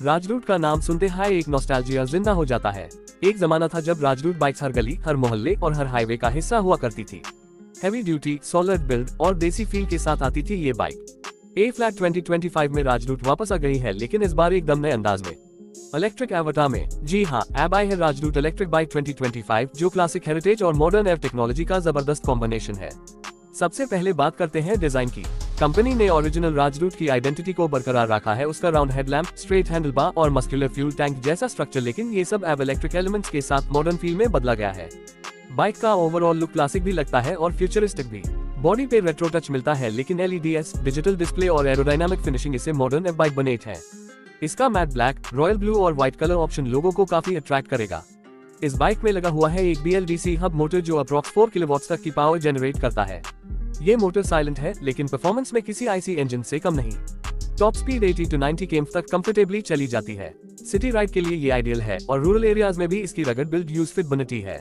राजदूत का नाम सुनते ही एक नॉस्टैल्जिया जिंदा हो जाता है। एक जमाना था जब राजदूत बाइक्स हर गली, हर मोहल्ले और हर हाईवे का हिस्सा हुआ करती थी। हैवी ड्यूटी, सॉलिड बिल्ड और देसी फील के साथ आती थी ये बाइक। ए फ्लैट 2025 में राजदूत वापस आ गई है, लेकिन इस बार एकदम नए अंदाज में, इलेक्ट्रिक एवटार में। जी हाँ, अब आई है राजदूत इलेक्ट्रिक बाइक 2025, जो क्लासिक हेरिटेज और मॉडर्न एयर टेक्नोलॉजी का जबरदस्त कॉम्बिनेशन है। सबसे पहले बात करते हैं डिजाइन की। कंपनी ने ओरिजिनल राजदूत की आइडेंटिटी को बरकरार रखा है, उसका round headlamp, straight handle bar और मस्कुलर फ्यूल टैंक जैसा स्ट्रक्चर, लेकिन ये सब अब इलेक्ट्रिक एलिमेंट्स के साथ मॉडर्न फील में बदला गया है। बाइक का ओवरऑल लुक क्लासिक भी लगता है और फ्यूचरिस्टिक भी। बॉडी पे रेट्रो टच मिलता है, लेकिन एलईडीएस, डिजिटल डिस्प्ले और एरोडायनामिक फिनिशिंग इसे मॉडर्न एफ बाइक बनाते हैं। इसका मैट ब्लैक, रॉयल ब्लू और व्हाइट कलर ऑप्शन लोगों को काफी अट्रैक्ट करेगा। इस बाइक में लगा हुआ है एक BLDC हब मोटर जो अप्रॉक्स 4 किलोवाट तक की पावर जनरेट करता है। ये मोटर साइलेंट है, लेकिन परफॉर्मेंस में किसी IC इंजन से कम नहीं। टॉप स्पीड 80 to 90 km तक कंफर्टेबली चली जाती है। सिटी राइड के लिए ये आइडियल है और रूरल एरियाज में भी इसकी रगड़ बिल्ड यूज फिट बनती है।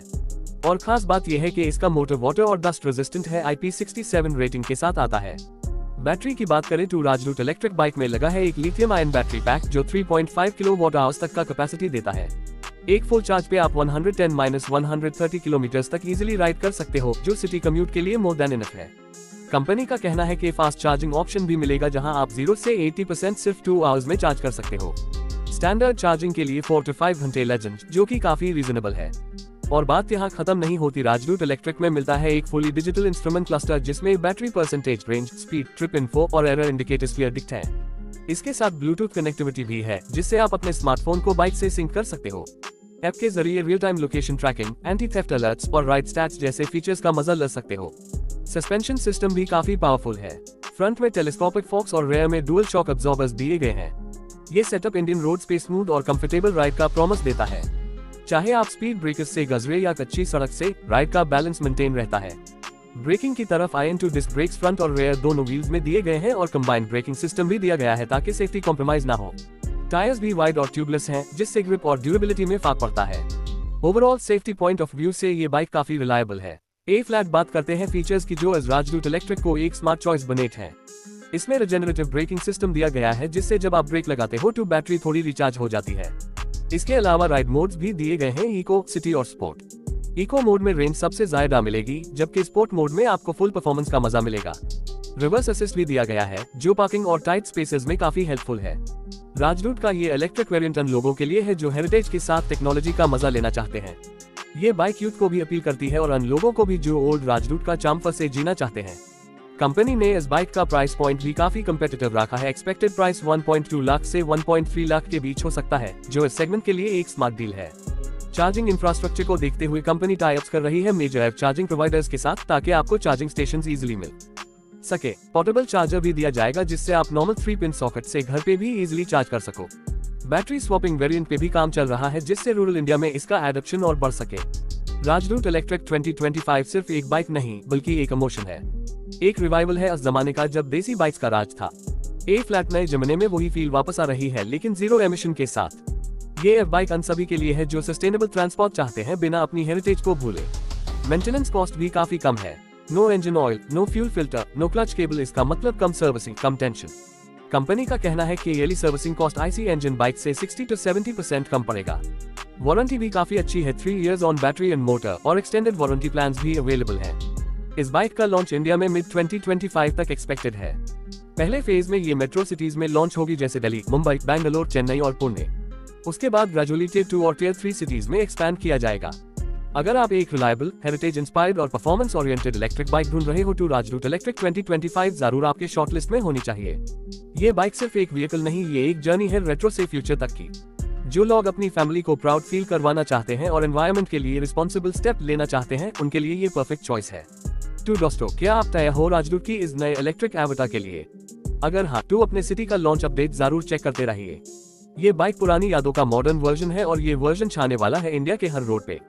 और खास बात यह है कि इसका मोटर वाटर और डस्ट रेजिस्टेंट है, IP67 रेटिंग के साथ आता है। बैटरी की बात करें तो राजदूत इलेक्ट्रिक बाइक में लगा है एक लिथियम आयन बैटरी पैक जो 3.5 किलोवाट आवर्स तक का कैपेसिटी देता है। एक फुल चार्ज पे आप 110-130 किलोमीटर तक इजीली राइड कर सकते हो, जो सिटी कम्यूट के लिए मोर देन इनफ है। कंपनी का कहना है कि फास्ट चार्जिंग ऑप्शन भी मिलेगा, जहां आप 0 से 80% सिर्फ 2 आवर्स में चार्ज कर सकते हो। स्टैंडर्ड चार्जिंग के लिए 4 to 5 घंटे लेजेंड, जो कि काफी रीजनेबल है। और बात यहाँ खत्म नहीं होती, राजदूत इलेक्ट्रिक में मिलता है एक फुली डिजिटल इंस्ट्रूमेंट क्लस्टर जिसमें battery percentage, range, speed, trip info और एरर इंडिकेटर्स भी दिखते हैं। इसके साथ ब्लूटूथ कनेक्टिविटी भी है, जिससे आप अपने स्मार्टफोन को बाइक से सिंक कर सकते हो। ऐप के जरिए real time location tracking, anti theft alerts और राइड स्टैट्स जैसे फीचर्स का मजा ले सकते हो। सस्पेंशन सिस्टम भी काफी पावरफुल है। फ्रंट में टेलीस्कोपिक फोक्स और रेयर में डुअल शॉक अब्जॉर्बर्स दिए गए हैं। ये सेटअप इंडियन रोड्स पे स्मूथ और कंफर्टेबल राइड का प्रॉमिस देता है। चाहे आप स्पीड ब्रेकर्स से गुजरे या कच्ची सड़क से, राइड का बैलेंस मेंटेन रहता है। ब्रेकिंग की तरफ IN2 डिस्क ब्रेक्स फ्रंट और रेयर दोनों व्हील्स में दिए गए हैं और कंबाइंड ब्रेकिंग सिस्टम भी दिया गया है ताकि सेफ्टी कॉम्प्रोमाइज ना हो। टायर्स भी वाइड और ट्यूबलेस हैं, जिससे ग्रिप और ड्यूरेबिलिटी में फर्क पड़ता है। Overall safety point of view से ये बाइक काफी रिलायबल है। ए फ्लैट बात करते हैं फीचर्स की, जो इस राजदूत इलेक्ट्रिक को एक स्मार्ट चॉइस बनाते हैं। इसमें रिजेनरेटिव ब्रेकिंग सिस्टम दिया गया है, जिससे जब आप ब्रेक लगाते हो तो बैटरी थोड़ी रिचार्ज हो जाती है। इसके अलावा राइड मोड्स भी दिए गए हैं, इको, सिटी और स्पोर्ट। इको मोड में रेंज सबसे ज्यादा मिलेगी, जबकि स्पोर्ट मोड में आपको फुल परफॉर्मेंस का मजा मिलेगा। रिवर्स असिस्ट भी दिया गया है, जो पार्किंग और टाइट स्पेसेस में काफी हेल्पफुल है। राजदूत का ये इलेक्ट्रिक वेरिएंट उन लोगों के लिए है जो हेरिटेज के साथ टेक्नोलॉजी का मजा लेना चाहते हैं। ये बाइक यूथ को भी अपील करती है और उन लोगों को भी जो ओल्ड राजदूत का चाम से जीना चाहते हैं। कंपनी ने इस बाइक का प्राइस पॉइंट भी काफी कंपेटिटिव रखा है। एक्सपेक्टेड प्राइस 1.2 लाख से 1.3 लाख के बीच हो सकता है, जो इस सेगमेंट के लिए एक स्मार्ट डील है। चार्जिंग इंफ्रास्ट्रक्चर को देखते हुए कंपनी टाई अप्स कर रही है मेजर एप चार्जिंग प्रोवाइडर्स के साथ, ताकि आपको चार्जिंग स्टेशंस इजीली मिल सके। पोर्टेबल चार्जर भी दिया जाएगा, जिससे आप नॉर्मल 3 पिन सॉकेट से घर पे भी इजीली चार्ज कर सको। बैटरी स्वैपिंग वेरिएंट पे भी काम चल रहा है, जिससे रूरल इंडिया में इसका एडॉप्शन और बढ़ सके। राजदूत इलेक्ट्रिक 2025 सिर्फ एक बाइक नहीं, बल्कि एक इमोशन है। एक रिवाइवल है उस जमाने का जब देसी बाइक्स का राज था। ए फ्लैट नए जमाने में वही फील वापस आ रही है, लेकिन जीरो एमिशन के साथ। ये बाइक उन सभी के लिए है जो सस्टेनेबल ट्रांसपोर्ट चाहते हैं बिना अपनी हेरिटेज को भूले। मेंटेनेंस कॉस्ट भी काफी कम है। No engine oil, no fuel filter, no clutch cable, इसका मतलब कम सर्विसिंग, कम टेंशन। कंपनी का कहना है कि yearly servicing cost IC engine bike से 60 to 70% कम पड़ेगा। वारंटी भी काफी अच्छी है, 3 years on battery and motor और एक्सटेंडेड वारंटी प्लान्स भी अवेलेबल हैं। इस बाइक का लॉन्च इंडिया में मिड 2025 तक एक्सपेक्टेड है। पहले फेज में ये मेट्रो सिटीज में लॉन्च होगी, जैसे दिल्ली, मुंबई, बेंगलोर, चेन्नई और पुणे। उसके बाद ग्रेजुअली Tier 2 और Tier 3 सिटीज में एक्सपैंड किया जाएगा। अगर आप एक रिलायबल, हेरिटेज इंस्पायर्ड और परफॉर्मेंस ओरिएंटेड इलेक्ट्रिक बाइक ढूंढ रहे हो तो राजदूत इलेक्ट्रिक 2025 जरूर आपके शॉर्टलिस्ट में होनी चाहिए। ये बाइक सिर्फ एक व्हीकल नहीं, ये एक जर्नी है रेट्रो से फ्यूचर तक की। जो लोग अपनी फैमिली को प्राउड फील करवाना चाहते हैं और एनवायरनमेंट के लिए रिस्पॉन्सिबल स्टेप लेना चाहते हैं, उनके लिए ये परफेक्ट चॉइस है। तो दोस्तों, क्या आप तैयार हो राजदूत की इस नए इलेक्ट्रिक एवटार के लिए? अगर हाँ, तो अपने सिटी का लॉन्च अपडेट जरूर चेक करते रहिए। ये बाइक पुरानी यादों का मॉडर्न वर्जन है और ये वर्जन छाने वाला है इंडिया के हर रोड पे।